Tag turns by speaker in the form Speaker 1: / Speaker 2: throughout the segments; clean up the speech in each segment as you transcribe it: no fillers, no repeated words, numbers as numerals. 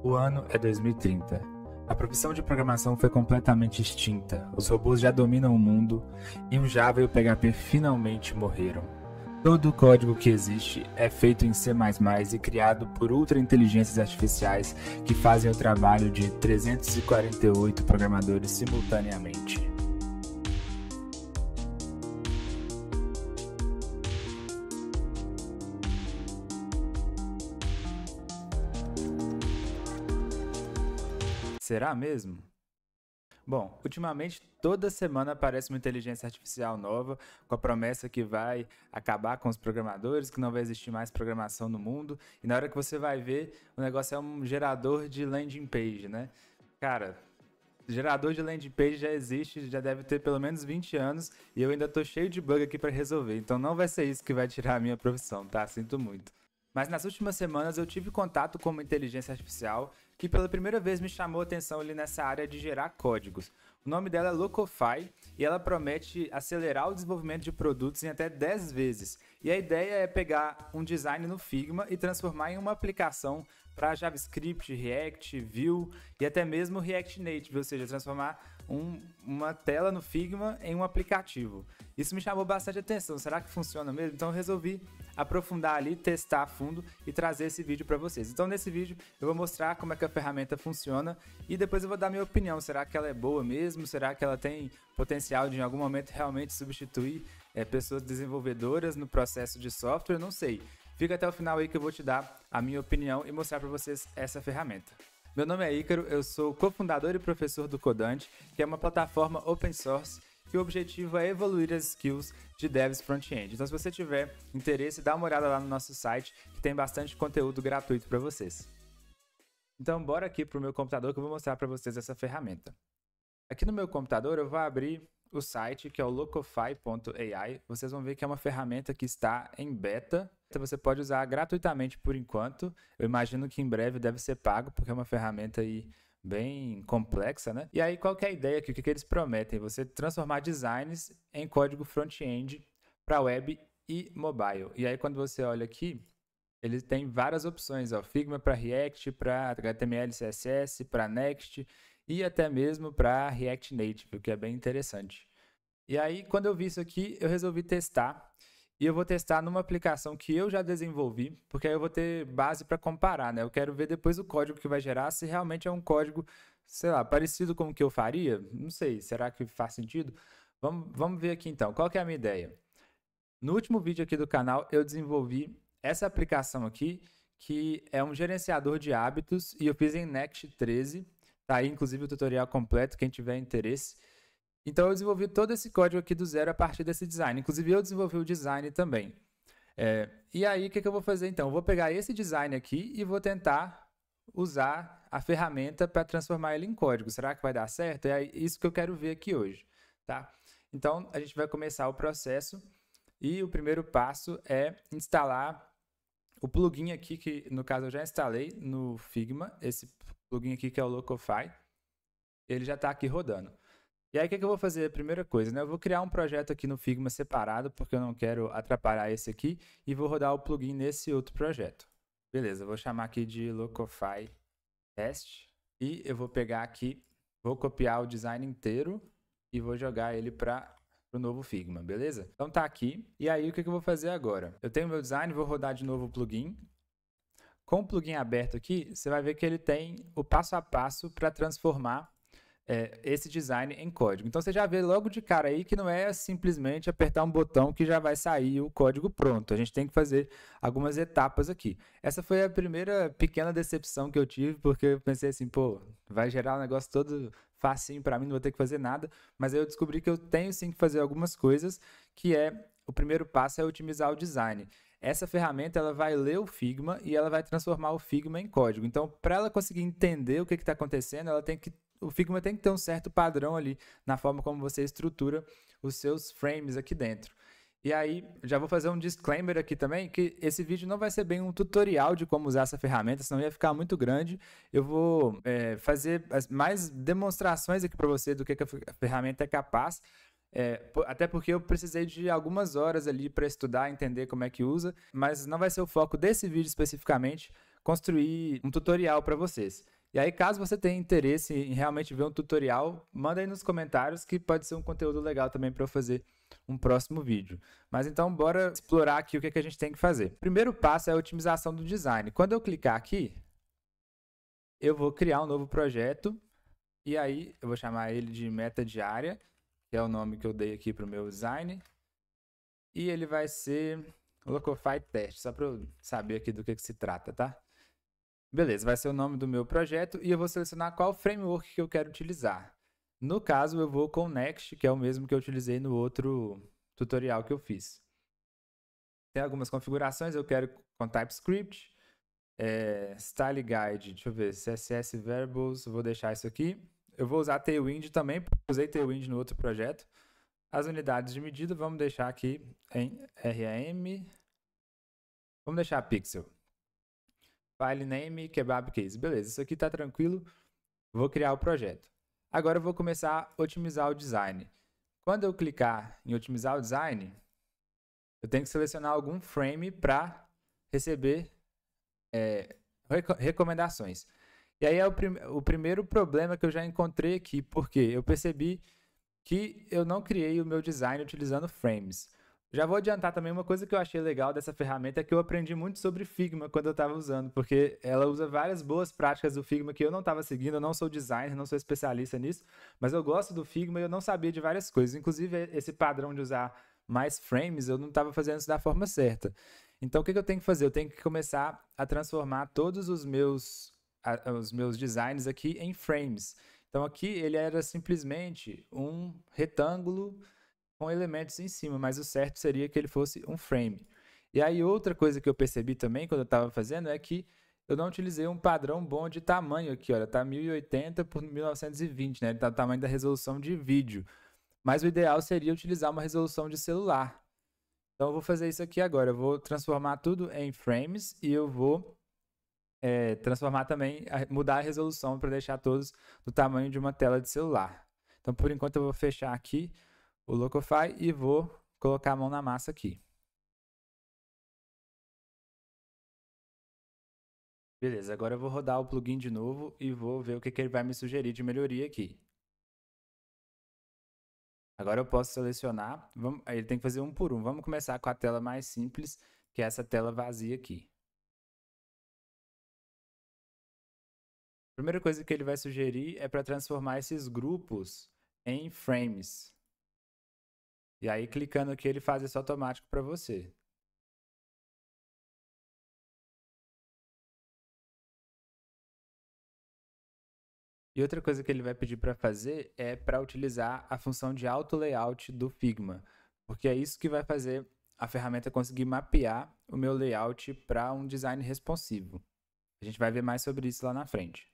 Speaker 1: O ano é 2030. A profissão de programação foi completamente extinta, os robôs já dominam o mundo e o Java e o PHP finalmente morreram. Todo o código que existe é feito em C++ e criado por ultra inteligências artificiais que fazem o trabalho de 348 programadores simultaneamente. Será mesmo? Bom, ultimamente toda semana aparece uma inteligência artificial nova com a promessa que vai acabar com os programadores, que não vai existir mais programação no mundo, e na hora que você vai ver, o negócio é um gerador de landing page, né? Cara, gerador de landing page já existe, já deve ter pelo menos 20 anos, e eu ainda tô cheio de bug aqui para resolver, então não vai ser isso que vai tirar a minha profissão, tá? Sinto muito. Mas nas últimas semanas eu tive contato com uma inteligência artificial que pela primeira vez me chamou a atenção ali nessa área de gerar códigos. O nome dela é Locofy e ela promete acelerar o desenvolvimento de produtos em até 10 vezes. E a ideia é pegar um design no Figma e transformar em uma aplicação para JavaScript, React, Vue e até mesmo React Native, ou seja, transformar uma tela no Figma em um aplicativo. Isso me chamou bastante atenção. Será que funciona mesmo? Então eu resolvi aprofundar ali, testar a fundo e trazer esse vídeo para vocês. Então nesse vídeo eu vou mostrar como é que a ferramenta funciona e depois eu vou dar minha opinião. Será que ela é boa mesmo? Será que ela tem potencial de em algum momento realmente substituir pessoas desenvolvedoras no processo de software? Não sei. Fica até o final aí que eu vou te dar a minha opinião e mostrar para vocês essa ferramenta. Meu nome é Ícaro, eu sou cofundador e professor do Codante, que é uma plataforma open source que o objetivo é evoluir as skills de devs front-end. Então se você tiver interesse, dá uma olhada lá no nosso site, que tem bastante conteúdo gratuito para vocês. Então bora aqui para o meu computador que eu vou mostrar para vocês essa ferramenta. Aqui no meu computador eu vou abrir o site que é o locofy.ai. Vocês vão ver que é uma ferramenta que está em beta. Você pode usar gratuitamente por enquanto. Eu imagino que em breve deve ser pago, porque é uma ferramenta aí bem complexa, né? E aí qual que é a ideia aqui? O que eles prometem? Você transformar designs em código front-end para web e mobile. E aí quando você olha aqui, ele tem várias opções, ó, Figma para React, para HTML, CSS, para Next e até mesmo para React Native, o que é bem interessante. E aí, quando eu vi isso aqui, eu resolvi testar. E eu vou testar numa aplicação que eu já desenvolvi, porque aí eu vou ter base para comparar, né? Eu quero ver depois o código que vai gerar, se realmente é um código, sei lá, parecido com o que eu faria. Não sei, será que faz sentido? Vamos ver aqui então, qual que é a minha ideia? No último vídeo aqui do canal, eu desenvolvi essa aplicação aqui, que é um gerenciador de hábitos, e eu fiz em Next 13. Tá aí, inclusive, o tutorial completo, quem tiver interesse. Então, eu desenvolvi todo esse código aqui do zero a partir desse design. Inclusive, eu desenvolvi o design também. E aí, o que eu vou fazer, então? Eu vou pegar esse design aqui e vou tentar usar a ferramenta para transformar ele em código. Será que vai dar certo? É isso que eu quero ver aqui hoje, tá? Então, a gente vai começar o processo e o primeiro passo é instalar o plugin aqui, que no caso eu já instalei no Figma, esse plugin aqui que é o Locofy. Ele já está aqui rodando. E aí, o que eu vou fazer? A primeira coisa, né? Eu vou criar um projeto aqui no Figma separado, porque eu não quero atrapalhar esse aqui, e vou rodar o plugin nesse outro projeto. Beleza, eu vou chamar aqui de Locofy Test, e eu vou pegar aqui, vou copiar o design inteiro, e vou jogar ele para o novo Figma, beleza? Então tá aqui, e aí o que eu vou fazer agora? Eu tenho meu design, vou rodar de novo o plugin. Com o plugin aberto aqui, você vai ver que ele tem o passo a passo para transformar esse design em código. Então você já vê logo de cara aí que não é simplesmente apertar um botão que já vai sair o código pronto. A gente tem que fazer algumas etapas aqui. Essa foi a primeira pequena decepção que eu tive, porque eu pensei assim, pô, vai gerar um negócio todo facinho para mim, não vou ter que fazer nada. Mas aí eu descobri que eu tenho sim que fazer algumas coisas, que o primeiro passo é otimizar o design. Essa ferramenta ela vai ler o Figma e ela vai transformar o Figma em código. Então, para ela conseguir entender o que está acontecendo, o Figma tem que ter um certo padrão ali na forma como você estrutura os seus frames aqui dentro. E aí, já vou fazer um disclaimer aqui também, que esse vídeo não vai ser bem um tutorial de como usar essa ferramenta, senão ia ficar muito grande. Eu vou fazer mais demonstrações aqui para você do que a ferramenta é capaz. Até porque eu precisei de algumas horas ali para estudar, entender como é que usa, mas não vai ser o foco desse vídeo especificamente. construir um tutorial para vocês. E aí, caso você tenha interesse em realmente ver um tutorial, manda aí nos comentários que pode ser um conteúdo legal também para eu fazer um próximo vídeo. Mas então, bora explorar aqui o que a gente tem que fazer. O primeiro passo é a otimização do design. Quando eu clicar aqui, eu vou criar um novo projeto e aí eu vou chamar ele de meta diária, que é o nome que eu dei aqui para o meu design. E ele vai ser Locofy Test, só para eu saber aqui do que se trata, tá? Beleza, vai ser o nome do meu projeto e eu vou selecionar qual framework que eu quero utilizar. No caso, eu vou com o Next, que é o mesmo que eu utilizei no outro tutorial que eu fiz. Tem algumas configurações, eu quero com TypeScript, Style Guide, deixa eu ver, CSS Variables, vou deixar isso aqui. Eu vou usar Tailwind também, porque eu usei Tailwind no outro projeto. As unidades de medida, vamos deixar aqui em RAM, vamos deixar pixel. File name, kebab case. Beleza, isso aqui está tranquilo. Vou criar o projeto. Agora eu vou começar a otimizar o design. Quando eu clicar em otimizar o design, eu tenho que selecionar algum frame para receber recomendações. E aí é o primeiro problema que eu já encontrei aqui, porque eu percebi que eu não criei o meu design utilizando frames. Já vou adiantar também uma coisa que eu achei legal dessa ferramenta é que eu aprendi muito sobre Figma quando eu estava usando, porque ela usa várias boas práticas do Figma que eu não estava seguindo, eu não sou designer, não sou especialista nisso, mas eu gosto do Figma e eu não sabia de várias coisas. Inclusive, esse padrão de usar mais frames, eu não estava fazendo isso da forma certa. Então, o que eu tenho que fazer? Eu tenho que começar a transformar todos os meus designs aqui em frames. Então, aqui ele era simplesmente um retângulo com elementos em cima, mas o certo seria que ele fosse um frame. E aí outra coisa que eu percebi também quando eu estava fazendo é que eu não utilizei um padrão bom de tamanho aqui, olha, tá 1080 por 1920, né? Ele tá o tamanho da resolução de vídeo. Mas o ideal seria utilizar uma resolução de celular. Então eu vou fazer isso aqui agora, eu vou transformar tudo em frames e eu vou transformar também, mudar a resolução para deixar todos do tamanho de uma tela de celular. Então por enquanto eu vou fechar aqui o Locofy e vou colocar a mão na massa aqui. Beleza, agora eu vou rodar o plugin de novo e vou ver o que ele vai me sugerir de melhoria aqui. Agora eu posso selecionar, ele tem que fazer um por um. Vamos começar com a tela mais simples, que é essa tela vazia aqui. A primeira coisa que ele vai sugerir é para transformar esses grupos em frames. E aí, clicando aqui, ele faz isso automático para você. E outra coisa que ele vai pedir para fazer é para utilizar a função de auto layout do Figma, porque é isso que vai fazer a ferramenta conseguir mapear o meu layout para um design responsivo. A gente vai ver mais sobre isso lá na frente.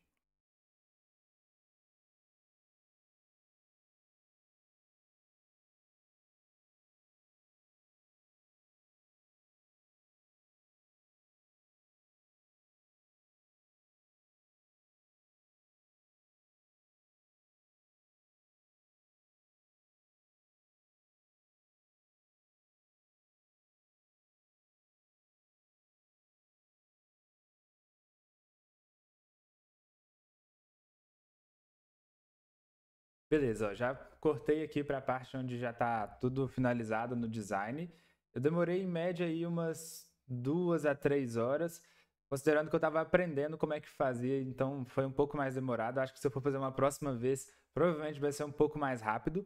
Speaker 1: Beleza, ó, já cortei aqui para a parte onde já está tudo finalizado no design. Eu demorei em média aí umas 2 a 3 horas, considerando que eu estava aprendendo como é que fazia, então foi um pouco mais demorado. Acho que se eu for fazer uma próxima vez, provavelmente vai ser um pouco mais rápido.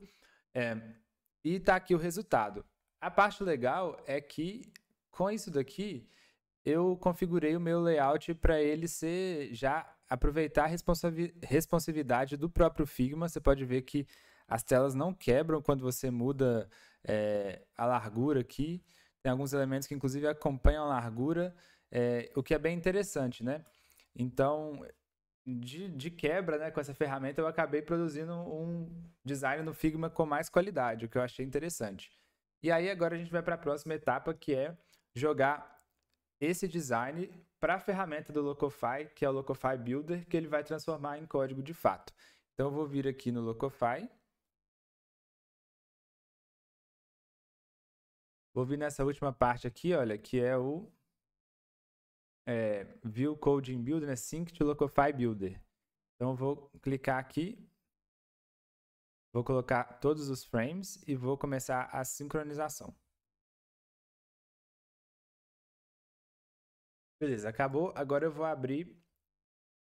Speaker 1: E tá aqui o resultado. A parte legal é que com isso daqui eu configurei o meu layout para ele ser já aproveitar a responsividade do próprio Figma. Você pode ver que as telas não quebram quando você muda a largura aqui. Tem alguns elementos que inclusive acompanham a largura, o que é bem interessante, né? Então, de quebra, né, com essa ferramenta, eu acabei produzindo um design no Figma com mais qualidade, o que eu achei interessante. E aí agora a gente vai para a próxima etapa, que é jogar esse design para a ferramenta do Locofy, que é o Locofy Builder, que ele vai transformar em código de fato. Então eu vou vir aqui no Locofy. Vou vir nessa última parte aqui, olha, que é o View Coding Builder, né? Sync to Locofy Builder. Então eu vou clicar aqui, vou colocar todos os frames e vou começar a sincronização. Beleza, acabou. Agora eu vou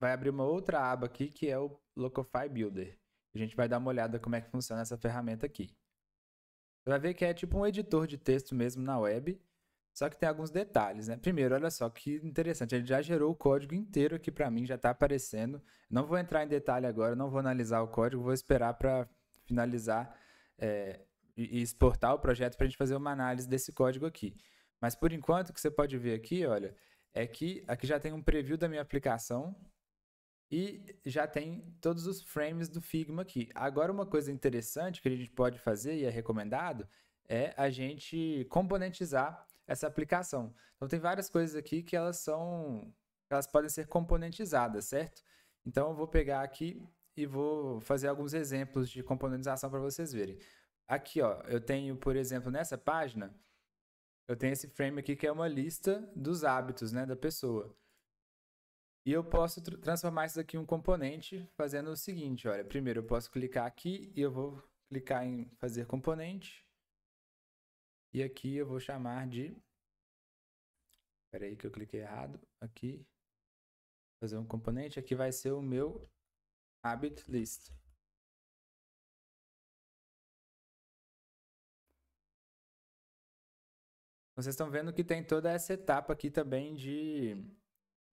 Speaker 1: vai abrir uma outra aba aqui que é o Locofy Builder. A gente vai dar uma olhada como é que funciona essa ferramenta aqui. Você vai ver que é tipo um editor de texto mesmo na web, só que tem alguns detalhes, né? Primeiro, olha só que interessante, ele já gerou o código inteiro aqui para mim, já está aparecendo. Não vou entrar em detalhe agora, não vou analisar o código, vou esperar para finalizar e exportar o projeto para a gente fazer uma análise desse código aqui. Mas por enquanto, o que você pode ver aqui, olha, é que aqui já tem um preview da minha aplicação e já tem todos os frames do Figma aqui. Agora, uma coisa interessante que a gente pode fazer e é recomendado é a gente componentizar essa aplicação. Então, tem várias coisas aqui que elas podem ser componentizadas, certo? Então, eu vou pegar aqui e vou fazer alguns exemplos de componentização para vocês verem. Aqui, ó, eu tenho, por exemplo, nessa página, eu tenho esse frame aqui que é uma lista dos hábitos, né, da pessoa. E eu posso transformar isso aqui em um componente fazendo o seguinte, olha, primeiro eu posso clicar aqui e eu vou clicar em fazer componente. E aqui eu vou chamar de... Espera aí que eu cliquei errado. Aqui, fazer um componente, aqui vai ser o meu habit list. Vocês estão vendo que tem toda essa etapa aqui também de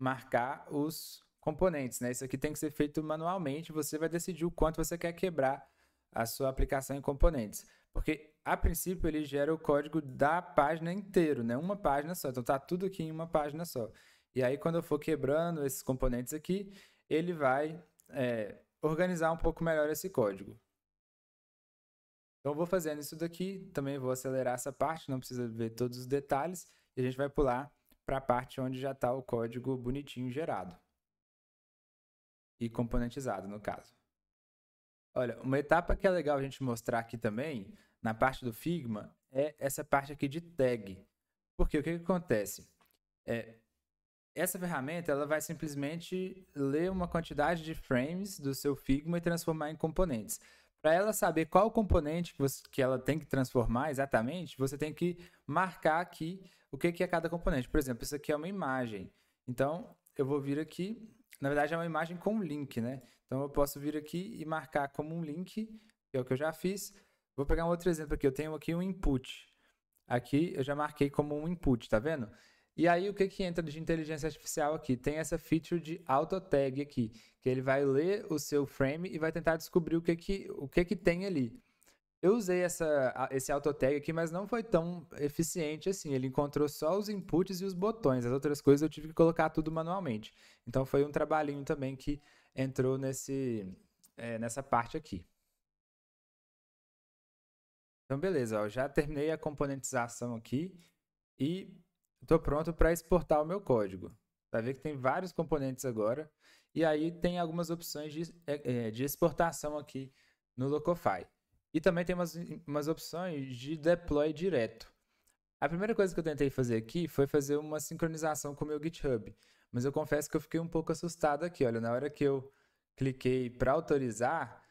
Speaker 1: marcar os componentes, né? Isso aqui tem que ser feito manualmente, você vai decidir o quanto você quer quebrar a sua aplicação em componentes. Porque, a princípio, ele gera o código da página inteiro, né? Uma página só, então tá tudo aqui em uma página só. E aí, quando eu for quebrando esses componentes aqui, ele vai organizar um pouco melhor esse código. Então, eu vou fazendo isso daqui, também vou acelerar essa parte, não precisa ver todos os detalhes, e a gente vai pular para a parte onde já está o código bonitinho gerado. E componentizado, no caso. Olha, uma etapa que é legal a gente mostrar aqui também, na parte do Figma, é essa parte aqui de tag. Porque o que acontece? Essa ferramenta ela vai simplesmente ler uma quantidade de frames do seu Figma e transformar em componentes. Para ela saber qual componente que ela tem que transformar exatamente, você tem que marcar aqui o que é cada componente. Por exemplo, isso aqui é uma imagem. Então, eu vou vir aqui, na verdade é uma imagem com um link, né? Então, eu posso vir aqui e marcar como um link, que é o que eu já fiz. Vou pegar um outro exemplo aqui, eu tenho aqui um input. Aqui eu já marquei como um input, tá vendo? E aí, o que entra de inteligência artificial aqui? Tem essa feature de auto tag aqui, que ele vai ler o seu frame e vai tentar descobrir o que tem ali. Eu usei esse auto tag aqui, mas não foi tão eficiente assim. Ele encontrou só os inputs e os botões. As outras coisas eu tive que colocar tudo manualmente. Então, foi um trabalhinho também que entrou nessa parte aqui. Então, beleza. Ó, já terminei a componentização aqui e estou pronto para exportar o meu código. Vai ver que tem vários componentes agora. E aí tem algumas opções de exportação aqui no Locofy. E também tem umas opções de deploy direto. A primeira coisa que eu tentei fazer aqui foi fazer uma sincronização com o meu GitHub. Mas eu confesso que eu fiquei um pouco assustado aqui. Olha, na hora que eu cliquei para autorizar,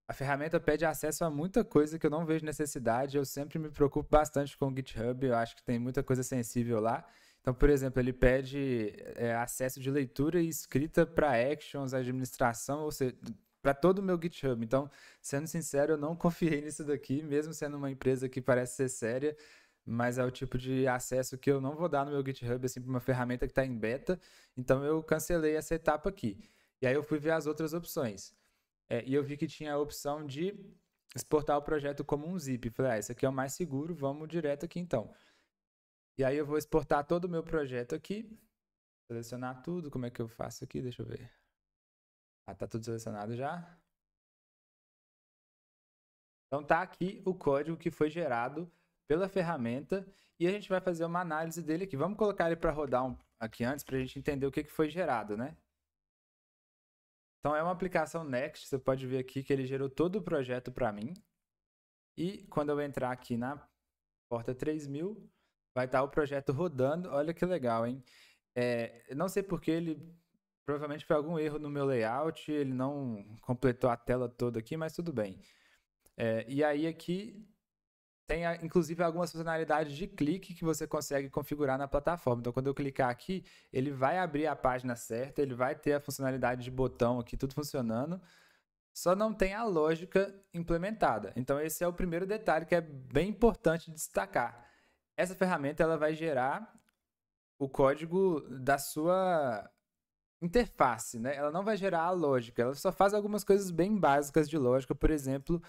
Speaker 1: a ferramenta pede acesso a muita coisa que eu não vejo necessidade. Eu sempre me preocupo bastante com o GitHub. Eu acho que tem muita coisa sensível lá. Então, por exemplo, ele pede acesso de leitura e escrita para actions, administração, ou seja, para todo o meu GitHub. Então, sendo sincero, eu não confiei nisso daqui, mesmo sendo uma empresa que parece ser séria, mas é o tipo de acesso que eu não vou dar no meu GitHub, assim, para uma ferramenta que está em beta. Então, eu cancelei essa etapa aqui. E aí eu fui ver as outras opções. E eu vi que tinha a opção de exportar o projeto como um zip. Falei, esse aqui é o mais seguro, vamos direto aqui então. E aí eu vou exportar todo o meu projeto aqui, selecionar tudo, como é que eu faço aqui? Deixa eu ver. Tá tudo selecionado já. Então tá aqui o código que foi gerado pela ferramenta e a gente vai fazer uma análise dele aqui. Vamos colocar ele para rodar aqui antes para a gente entender o que foi gerado, né? Então é uma aplicação Next, você pode ver aqui que ele gerou todo o projeto para mim. E quando eu entrar aqui na porta 3000, vai estar o projeto rodando. Olha que legal, hein? Não sei porque ele provavelmente foi algum erro no meu layout, ele não completou a tela toda aqui, mas tudo bem. E aí aqui tem inclusive algumas funcionalidades de clique que você consegue configurar na plataforma. Então, quando eu clicar aqui, ele vai abrir a página certa, ele vai ter a funcionalidade de botão aqui, tudo funcionando, só não tem a lógica implementada. Então, esse é o primeiro detalhe que é bem importante destacar. Essa ferramenta ela vai gerar o código da sua interface, né? Ela não vai gerar a lógica, ela só faz algumas coisas bem básicas de lógica, por exemplo,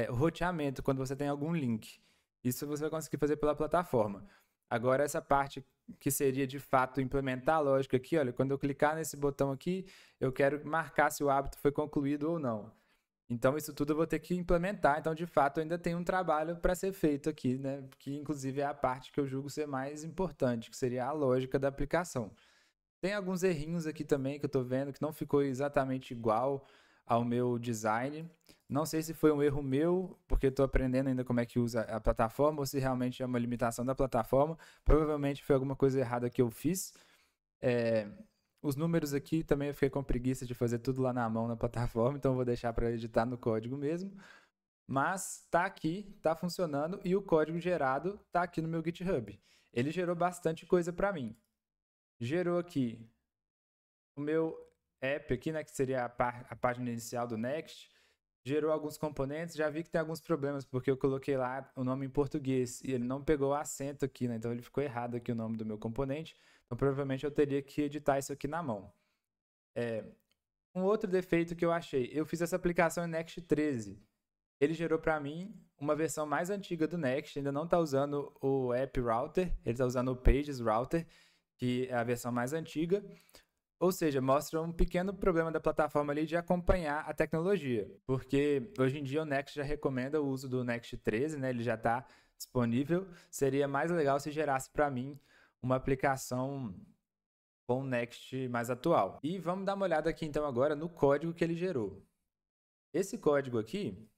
Speaker 1: o roteamento, quando você tem algum link. Isso você vai conseguir fazer pela plataforma. Agora, essa parte que seria de fato implementar a lógica aqui, olha, quando eu clicar nesse botão aqui, eu quero marcar se o hábito foi concluído ou não. Então, isso tudo eu vou ter que implementar. Então, de fato, ainda tem um trabalho para ser feito aqui, né? Que inclusive é a parte que eu julgo ser mais importante, que seria a lógica da aplicação. Tem alguns errinhos aqui também que eu estou vendo que não ficou exatamente igual ao meu design. Não sei se foi um erro meu, porque estou aprendendo ainda como é que usa a plataforma, ou se realmente é uma limitação da plataforma. Provavelmente foi alguma coisa errada que eu fiz. Os números aqui também eu fiquei com preguiça de fazer tudo lá na mão na plataforma, então eu vou deixar para editar no código mesmo. Mas está aqui, está funcionando e o código gerado está aqui no meu GitHub. Ele gerou bastante coisa para mim. Gerou aqui o meu app aqui, né, que seria a página inicial do Next, gerou alguns componentes, já vi que tem alguns problemas, porque eu coloquei lá o nome em português e ele não pegou o acento aqui, né, então ele ficou errado aqui o nome do meu componente, então provavelmente eu teria que editar isso aqui na mão. Um outro defeito que eu achei, eu fiz essa aplicação em Next 13, ele gerou para mim uma versão mais antiga do Next, ainda não está usando o App Router, ele está usando o Pages Router, que é a versão mais antiga. Ou seja, mostra um pequeno problema da plataforma ali de acompanhar a tecnologia. Porque hoje em dia o Next já recomenda o uso do Next 13, né? Ele já está disponível. Seria mais legal se gerasse para mim uma aplicação com o Next mais atual. E vamos dar uma olhada aqui então agora no código que ele gerou. Esse código aqui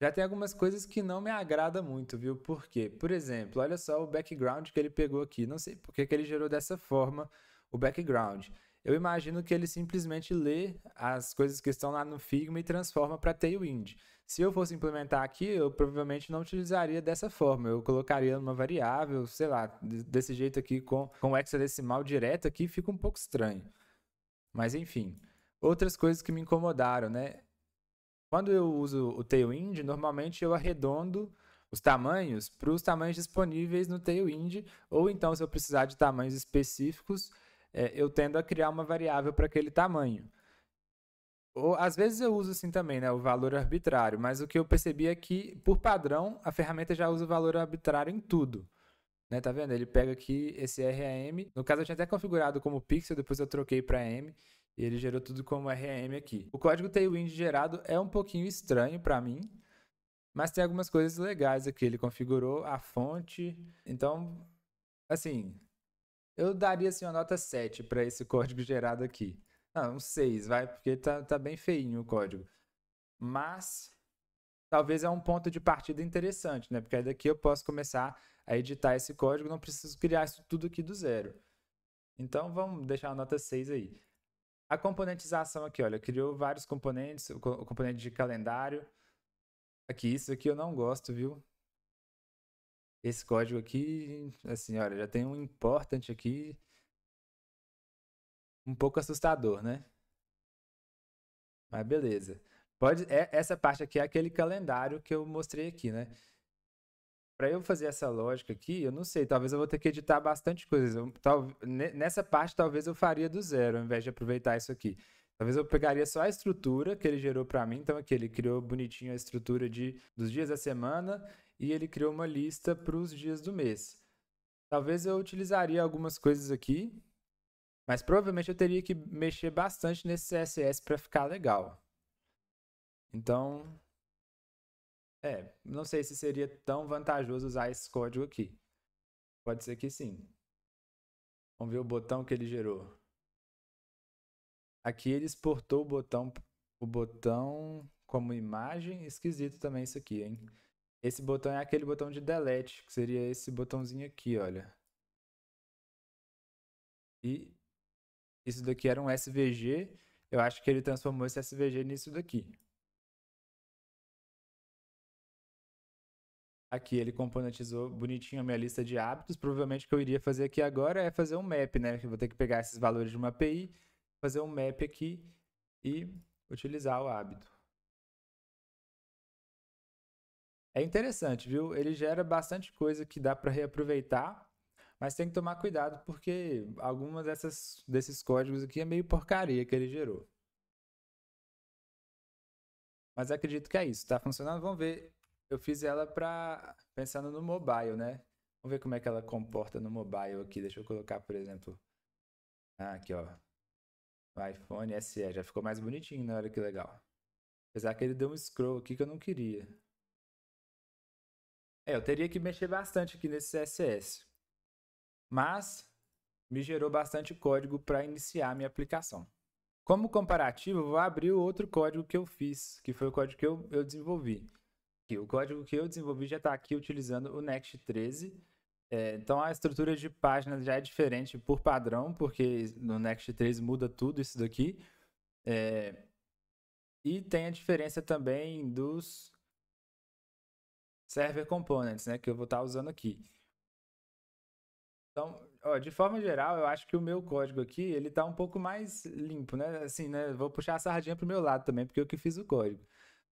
Speaker 1: já tem algumas coisas que não me agrada muito, viu? Por quê? Por exemplo, olha só o background que ele pegou aqui. Não sei por que ele gerou dessa forma o background. Eu imagino que ele simplesmente lê as coisas que estão lá no Figma e transforma para Tailwind. Se eu fosse implementar aqui, eu provavelmente não utilizaria dessa forma. Eu colocaria uma variável, sei lá, desse jeito aqui com o hexadecimal direto aqui fica um pouco estranho. Mas enfim, outras coisas que me incomodaram, né? Quando eu uso o Tailwind, normalmente eu arredondo os tamanhos para os tamanhos disponíveis no Tailwind, ou então, se eu precisar de tamanhos específicos, eu tendo a criar uma variável para aquele tamanho. Ou, às vezes eu uso assim também, né, o valor arbitrário, mas o que eu percebi é que, por padrão, a ferramenta já usa o valor arbitrário em tudo. Né, tá vendo? Ele pega aqui esse RAM, no caso eu tinha até configurado como pixel, depois eu troquei para M, e ele gerou tudo como RAM aqui. O código Tailwind gerado é um pouquinho estranho para mim, mas tem algumas coisas legais aqui. Ele configurou a fonte, então, assim, eu daria assim, uma nota 7 para esse código gerado aqui. Não, um 6, vai, porque tá bem feinho o código. Mas talvez é um ponto de partida interessante, né? Porque aí daqui eu posso começar a editar esse código, não preciso criar isso tudo aqui do zero. Então vamos deixar a nota 6 aí. A componentização aqui, olha, criou vários componentes, o componente de calendário. Aqui, isso aqui eu não gosto, viu? Esse código aqui, assim, olha, já tem um important aqui, um pouco assustador, né? Mas beleza. Essa parte aqui é aquele calendário que eu mostrei aqui, né? Para eu fazer essa lógica aqui, eu não sei, talvez eu vou ter que editar bastante coisa. Nessa parte, talvez eu faria do zero, ao invés de aproveitar isso aqui. Talvez eu pegaria só a estrutura que ele gerou para mim. Então, aqui ele criou bonitinho a estrutura dos dias da semana e ele criou uma lista para os dias do mês. Talvez eu utilizaria algumas coisas aqui, mas provavelmente eu teria que mexer bastante nesse CSS para ficar legal. Então, não sei se seria tão vantajoso usar esse código aqui. Pode ser que sim. Vamos ver o botão que ele gerou. Aqui ele exportou o botão como imagem. Esquisito também isso aqui, hein? Esse botão é aquele botão de delete, que seria esse botãozinho aqui, olha. E Isso daqui era um SVG. Eu acho que ele transformou esse SVG nisso daqui. Aqui ele componentizou bonitinho a minha lista de hábitos. Provavelmente o que eu iria fazer aqui agora é fazer um map, né? Eu vou ter que pegar esses valores de uma API, fazer um map aqui e utilizar o hábito. É interessante, viu? Ele gera bastante coisa que dá para reaproveitar, mas tem que tomar cuidado porque algumas desses códigos aqui é meio porcaria que ele gerou. Mas acredito que é isso. Tá funcionando? Vamos ver. Eu fiz ela pensando no mobile, né? Vamos ver como é que ela comporta no mobile aqui. Deixa eu colocar, por exemplo, aqui, ó. O iPhone SE. Já ficou mais bonitinho, né? Olha que legal. Apesar que ele deu um scroll aqui que eu não queria. Eu teria que mexer bastante aqui nesse CSS. Mas me gerou bastante código para iniciar a minha aplicação. Como comparativo, eu vou abrir o outro código que eu fiz, que foi o código que eu desenvolvi. Aqui, o código que eu desenvolvi já está aqui utilizando o Next 13. Então a estrutura de página já é diferente por padrão, porque no Next 13 muda tudo isso daqui. E tem a diferença também dos Server Components, né, que eu vou estar usando aqui. Então, ó, de forma geral, eu acho que o meu código aqui, ele tá um pouco mais limpo, né? Assim, né? Vou puxar a sardinha pro meu lado também, porque eu que fiz o código.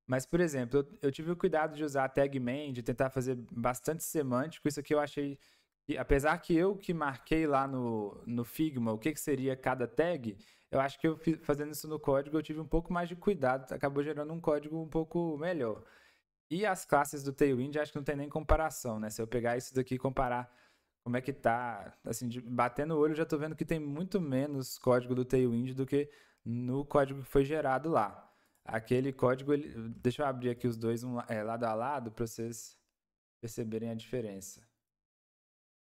Speaker 1: Mas, por exemplo, eu tive o cuidado de usar a tag main, de tentar fazer bastante semântico. Isso aqui eu achei que, apesar que eu que marquei lá no Figma o que seria cada tag, eu acho que fazendo isso no código eu tive um pouco mais de cuidado, acabou gerando um código um pouco melhor. E as classes do Tailwind, acho que não tem nem comparação, né? Se eu pegar isso daqui e comparar como é que tá, assim, batendo o olho, já tô vendo que tem muito menos código do Tailwind do que no código que foi gerado lá. Aquele código, deixa eu abrir aqui os dois lado a lado para vocês perceberem a diferença.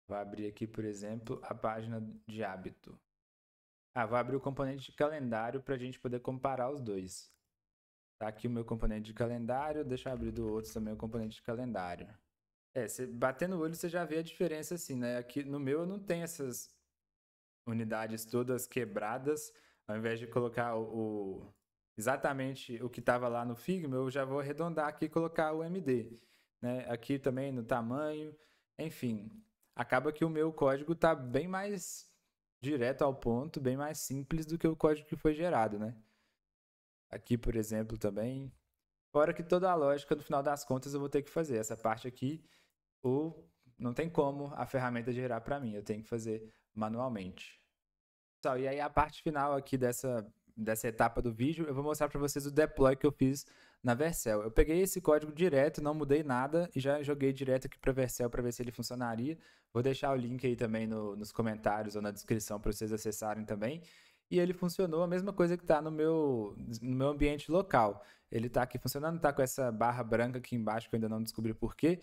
Speaker 1: Vou abrir aqui, por exemplo, a página de hábito. Vou abrir o componente de calendário para a gente poder comparar os dois. Tá aqui o meu componente de calendário, deixa eu abrir do outro também o componente de calendário. Você batendo o olho, você já vê a diferença assim, né? Aqui no meu eu não tenho essas unidades todas quebradas. Ao invés de colocar exatamente o que estava lá no Figma, eu já vou arredondar aqui e colocar o MD. Né? Aqui também no tamanho. Enfim, acaba que o meu código está bem mais direto ao ponto, bem mais simples do que o código que foi gerado, né? Aqui, por exemplo, também. Fora que toda a lógica, no final das contas, eu vou ter que fazer. Essa parte aqui, não tem como a ferramenta gerar para mim. Eu tenho que fazer manualmente. Pessoal, e aí a parte final aqui dessa etapa do vídeo, eu vou mostrar para vocês o deploy que eu fiz na Vercel. Eu peguei esse código direto, não mudei nada e já joguei direto aqui para Vercel para ver se ele funcionaria. Vou deixar o link aí também nos comentários ou na descrição para vocês acessarem também. E ele funcionou a mesma coisa que está no meu ambiente local. Ele está aqui funcionando, está com essa barra branca aqui embaixo que eu ainda não descobri por quê.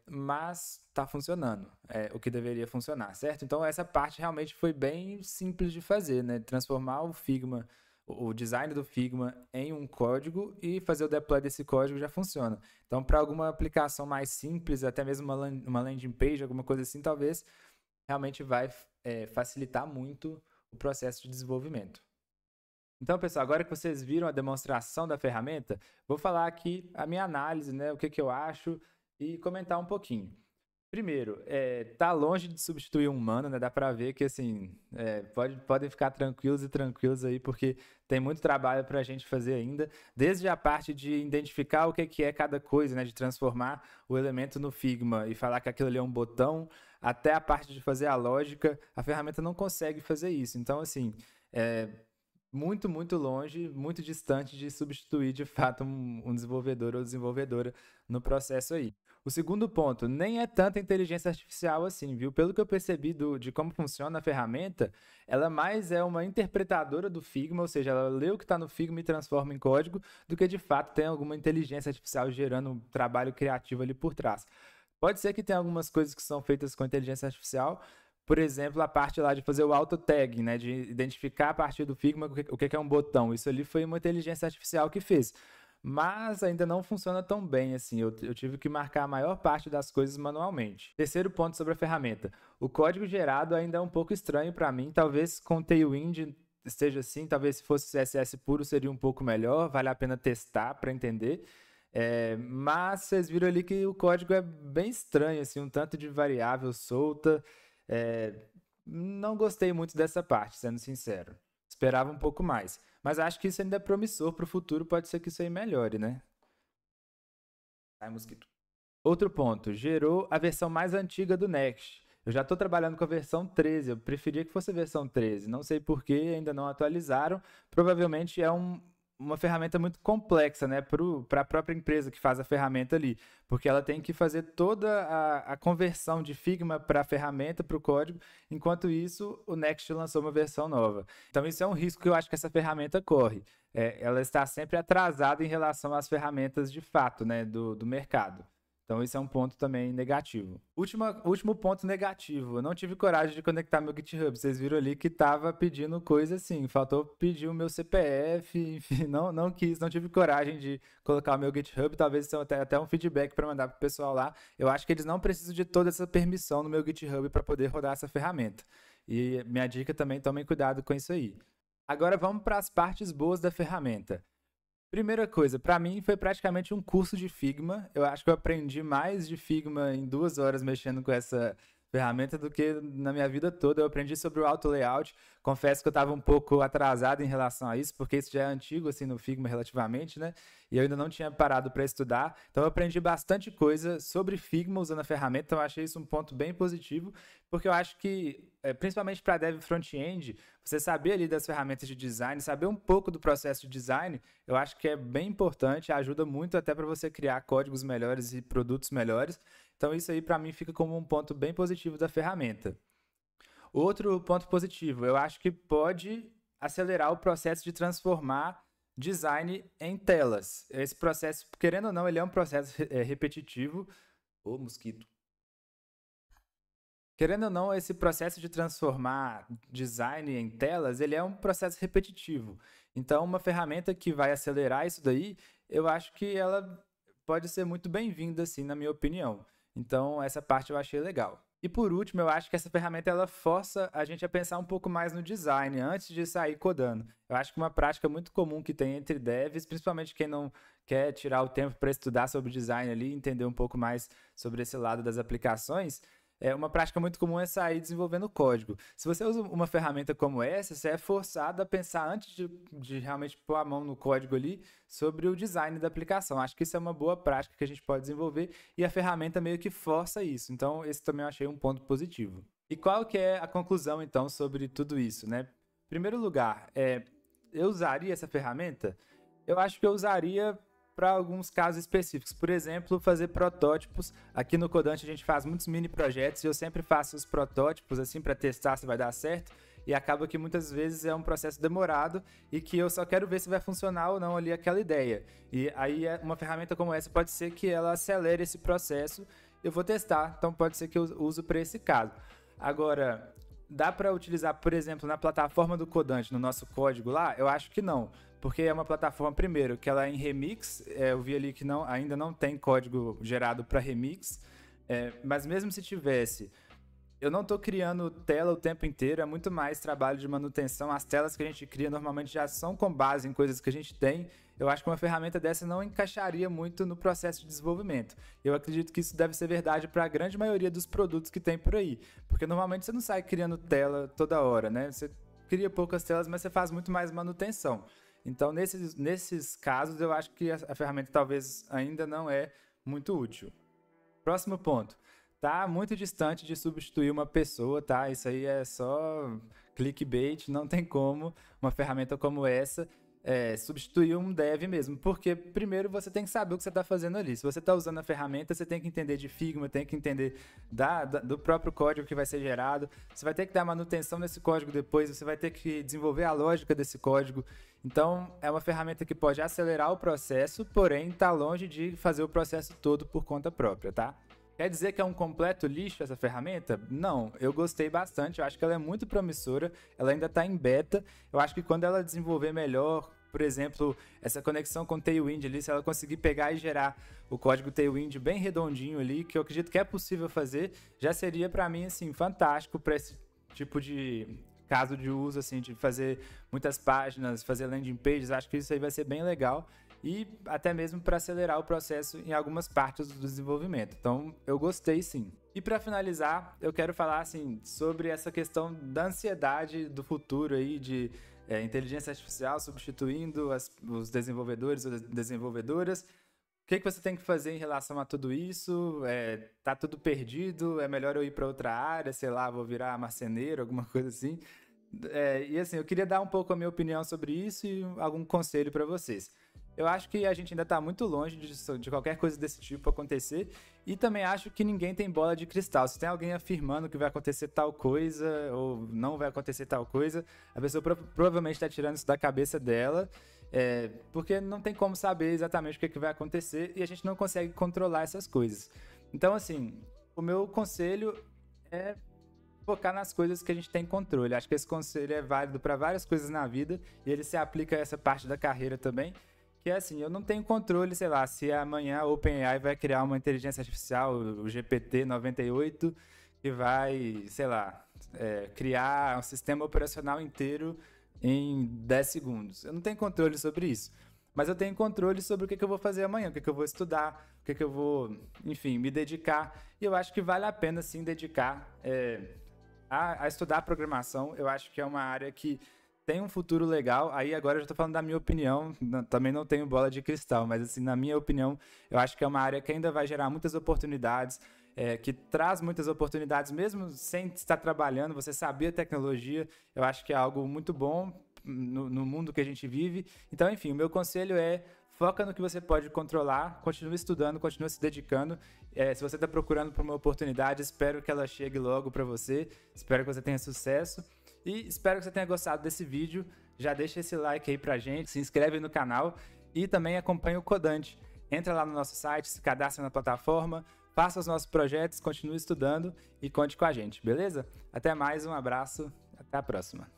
Speaker 1: Mas está funcionando, o que deveria funcionar, certo? Então essa parte realmente foi bem simples de fazer, né? Transformar o Figma, o design do Figma em um código e fazer o deploy desse código já funciona. Então para alguma aplicação mais simples, até mesmo uma landing page, alguma coisa assim, talvez realmente vai facilitar muito o processo de desenvolvimento. Então, pessoal, agora que vocês viram a demonstração da ferramenta, vou falar aqui a minha análise, né? O que eu acho e comentar um pouquinho. Primeiro, tá longe de substituir um humano, né? Dá para ver que, assim, podem ficar tranquilos e tranquilos aí, porque tem muito trabalho para a gente fazer ainda, desde a parte de identificar o que é cada coisa, né? De transformar o elemento no Figma e falar que aquilo ali é um botão, até a parte de fazer a lógica, a ferramenta não consegue fazer isso. Então, assim, muito, muito longe, muito distante de substituir de fato um desenvolvedor ou desenvolvedora no processo aí. O segundo ponto, nem é tanta inteligência artificial assim, viu? Pelo que eu percebi de como funciona a ferramenta, ela mais é uma interpretadora do Figma, ou seja, ela lê o que está no Figma e transforma em código, do que de fato tem alguma inteligência artificial gerando um trabalho criativo ali por trás. Pode ser que tenha algumas coisas que são feitas com inteligência artificial, por exemplo, a parte lá de fazer o auto tag, né, de identificar a partir do Figma o que é um botão. Isso ali foi uma inteligência artificial que fez. mas ainda não funciona tão bem assim. Eu tive que marcar a maior parte das coisas manualmente. Terceiro ponto sobre a ferramenta. O código gerado ainda é um pouco estranho para mim. Talvez com Tailwind esteja assim, talvez se fosse CSS puro seria um pouco melhor. Vale a pena testar para entender. Mas vocês viram ali que o código é bem estranho, assim, um tanto de variável solta. Não gostei muito dessa parte, sendo sincero. Esperava um pouco mais. Mas acho que isso ainda é promissor para o futuro, pode ser que isso aí melhore, né? Ai, mosquito. Outro ponto, gerou a versão mais antiga do Next. Eu já estou trabalhando com a versão 13, eu preferia que fosse a versão 13. Não sei por que ainda não atualizaram. Provavelmente é uma ferramenta muito complexa, né, para a própria empresa que faz a ferramenta ali, porque ela tem que fazer toda a conversão de Figma para a ferramenta, para o código, enquanto isso o Next lançou uma versão nova. Então isso é um risco que eu acho que essa ferramenta corre. Ela está sempre atrasada em relação às ferramentas de fato, né, do mercado. Então, isso é um ponto também negativo. Último ponto negativo. Eu não tive coragem de conectar meu GitHub. Vocês viram ali que estava pedindo coisa assim. Faltou pedir o meu CPF. Enfim, não quis, não tive coragem de colocar o meu GitHub. Talvez isso até um feedback para mandar para o pessoal lá. Eu acho que eles não precisam de toda essa permissão no meu GitHub para poder rodar essa ferramenta. E minha dica também, tomem cuidado com isso aí. Agora vamos para as partes boas da ferramenta. Primeira coisa, para mim foi praticamente um curso de Figma. Eu acho que eu aprendi mais de Figma em 2 horas mexendo com essa ferramenta do que na minha vida toda. Eu aprendi sobre o auto layout. Confesso que eu estava um pouco atrasado em relação a isso, porque isso já é antigo assim no Figma relativamente, né? E eu ainda não tinha parado para estudar. Então eu aprendi bastante coisa sobre Figma usando a ferramenta. Então eu achei isso um ponto bem positivo, porque eu acho que principalmente para dev front-end, você saber ali das ferramentas de design, saber um pouco do processo de design, eu acho que é bem importante, ajuda muito até para você criar códigos melhores e produtos melhores. Então isso aí para mim fica como um ponto bem positivo da ferramenta. Outro ponto positivo, eu acho que pode acelerar o processo de transformar design em telas. Esse processo, querendo ou não, ele é um processo repetitivo. Ô, mosquito. Querendo ou não, esse processo de transformar design em telas, ele é um processo repetitivo. Então, uma ferramenta que vai acelerar isso daí, eu acho que ela pode ser muito bem-vinda, assim, na minha opinião. Então, essa parte eu achei legal. E por último, eu acho que essa ferramenta ela força a gente a pensar um pouco mais no design antes de sair codando. Eu acho que uma prática muito comum que tem entre devs, principalmente quem não quer tirar o tempo para estudar sobre design ali, entender um pouco mais sobre esse lado das aplicações, uma prática muito comum é sair desenvolvendo código. Se você usa uma ferramenta como essa, você é forçado a pensar antes de realmente pôr a mão no código ali sobre o design da aplicação. Acho que isso é uma boa prática que a gente pode desenvolver e a ferramenta meio que força isso. Então, esse também eu achei um ponto positivo. E qual que é a conclusão, então, sobre tudo isso, né? Em primeiro lugar, eu usaria essa ferramenta? Eu acho que eu usaria para alguns casos específicos. Por exemplo, fazer protótipos. Aqui no Codante a gente faz muitos mini projetos e eu sempre faço os protótipos assim para testar se vai dar certo. E acaba que muitas vezes é um processo demorado e que eu só quero ver se vai funcionar ou não ali aquela ideia. E aí uma ferramenta como essa pode ser que ela acelere esse processo. Eu vou testar, então pode ser que eu use para esse caso. Agora, dá para utilizar, por exemplo, na plataforma do Codante, no nosso código lá? Eu acho que não. Porque é uma plataforma, primeiro, que ela é em Remix. Eu vi ali que ainda não tem código gerado para Remix. Mas mesmo se tivesse, eu não estou criando tela o tempo inteiro. É muito mais trabalho de manutenção. As telas que a gente cria normalmente já são com base em coisas que a gente tem. Eu acho que uma ferramenta dessa não encaixaria muito no processo de desenvolvimento. Eu acredito que isso deve ser verdade para a grande maioria dos produtos que tem por aí. Porque normalmente você não sai criando tela toda hora, né? Você cria poucas telas, mas você faz muito mais manutenção. Então, nesses casos, eu acho que a ferramenta talvez ainda não é muito útil. Próximo ponto. Tá muito distante de substituir uma pessoa, tá? Isso aí é só clickbait, não tem como uma ferramenta como essa substituir um dev mesmo. Porque, primeiro, você tem que saber o que você está fazendo ali. Se você está usando a ferramenta, você tem que entender de Figma, tem que entender do próprio código que vai ser gerado. Você vai ter que dar manutenção nesse código depois, você vai ter que desenvolver a lógica desse código. Então, é uma ferramenta que pode acelerar o processo, porém, está longe de fazer o processo todo por conta própria, tá? Quer dizer que é um completo lixo essa ferramenta? Não, eu gostei bastante, eu acho que ela é muito promissora, ela ainda está em beta. Eu acho que quando ela desenvolver melhor, por exemplo, essa conexão com Tailwind ali, se ela conseguir pegar e gerar o código Tailwind bem redondinho ali, que eu acredito que é possível fazer, já seria para mim assim fantástico para esse tipo de caso de uso, assim, de fazer muitas páginas, fazer landing pages. Acho que isso aí vai ser bem legal e até mesmo para acelerar o processo em algumas partes do desenvolvimento. Então, eu gostei sim. E para finalizar, eu quero falar assim sobre essa questão da ansiedade do futuro aí de inteligência artificial substituindo os desenvolvedores ou desenvolvedoras. O que você tem que fazer em relação a tudo isso? Tá tudo perdido? É melhor eu ir para outra área? Sei lá, vou virar marceneiro, alguma coisa assim. E assim, eu queria dar um pouco a minha opinião sobre isso e algum conselho para vocês. Eu acho que a gente ainda está muito longe de qualquer coisa desse tipo acontecer e também acho que ninguém tem bola de cristal. Se tem alguém afirmando que vai acontecer tal coisa ou não vai acontecer tal coisa, a pessoa provavelmente está tirando isso da cabeça dela, porque não tem como saber exatamente o que vai acontecer e a gente não consegue controlar essas coisas. Então, assim, o meu conselho é focar nas coisas que a gente tem controle. Acho que esse conselho é válido para várias coisas na vida e ele se aplica a essa parte da carreira também. Que é assim, eu não tenho controle, sei lá, se amanhã a OpenAI vai criar uma inteligência artificial, o GPT-98, que vai, sei lá, criar um sistema operacional inteiro em 10 segundos. Eu não tenho controle sobre isso. Mas eu tenho controle sobre o que eu vou fazer amanhã, o que eu vou estudar, o que eu vou, enfim, me dedicar. E eu acho que vale a pena, sim, dedicar a estudar programação. Eu acho que é uma área que tem um futuro legal. Aí agora eu já estou falando da minha opinião, também não tenho bola de cristal, mas assim, na minha opinião, eu acho que é uma área que ainda vai gerar muitas oportunidades, que traz muitas oportunidades, mesmo sem estar trabalhando, você saber a tecnologia, eu acho que é algo muito bom no mundo que a gente vive. Então, enfim, o meu conselho é: foca no que você pode controlar, continue estudando, continue se dedicando. Se você está procurando por uma oportunidade, espero que ela chegue logo para você, espero que você tenha sucesso. E espero que você tenha gostado desse vídeo. Já deixa esse like aí pra gente, se inscreve no canal e também acompanha o Codante. Entra lá no nosso site, se cadastra na plataforma, faça os nossos projetos, continue estudando e conte com a gente, beleza? Até mais, um abraço, até a próxima.